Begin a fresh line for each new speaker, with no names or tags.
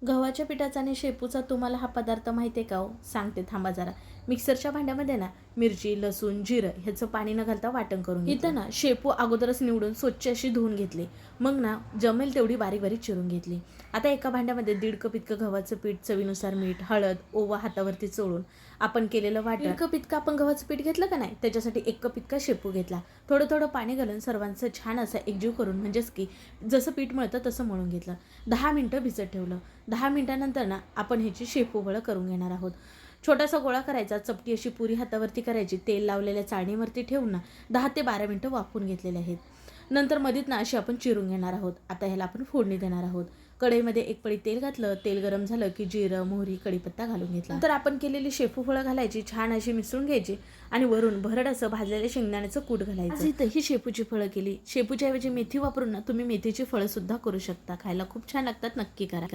गव्हाच्या पिठाचा आणि शेपूचा तुम्हाला हा पदार्थ माहिती आहे का हो? सांगते थांबा जरा. मिक्सरच्या भांड्यामध्ये ना मिरची, लसूण, जिरं ह्याचं पाणी न घालता वाटण करून घेतलं. इथं ना शेपू अगोदरच निवडून स्वच्छ अशी धुवून घेतली. मग ना जमेल तेवढी बारीक बारीक चिरून घेतली. आता एका भांड्यामध्ये 1.5 कप इतकं गव्हाचं पीठ, चवीनुसार मीठ, हळद, ओवा हातावरती चोळून आपण केलेलं वाटण. 1.5 कप इतकं आपण गव्हाचं पीठ घेतलं का नाही, त्याच्यासाठी 1 कप इतका शेपू घेतला. थोडं थोडं पाणी घालून सर्वांचं छान असं एकजीव करून, म्हणजेच की जसं पीठ मळतं तसं मळून घेतलं. 10 मिनटं भिजत ठेवलं. 10 मिनिटानंतर ना आपण ह्याची शेपूवळं करून घेणार आहोत. छोटासा गोळा करायचा, चपटी अशी पुरी हातावरती करायची, तेल लावलेल्या चाळणीवरती ठेवून ना 10 ते 12 मिनटं वाफवून घेतलेले आहेत. नंतर मधीत ना अशी आपण चिरून घेणार आहोत. आता ह्याला आपण फोडणी देणार आहोत. कढईमध्ये 1 पळी तेल घातलं. तेल गरम झालं की जिरं, मोहरी, कढीपत्ता घालून घेतला. नंतर आपण केलेली शेपूफळं घालायची, छान अशी मिसळून घ्यायची आणि वरून भरड असं भाजलेल्या शेंगदाण्याचं कूट घालायचं. इथं ही शेपूची फळं केली. शेपूच्या ऐवजी मेथी वापरून ना तुम्ही मेथीची फळं सुद्धा करू शकता. खायला खूप छान लागतात, नक्की करा.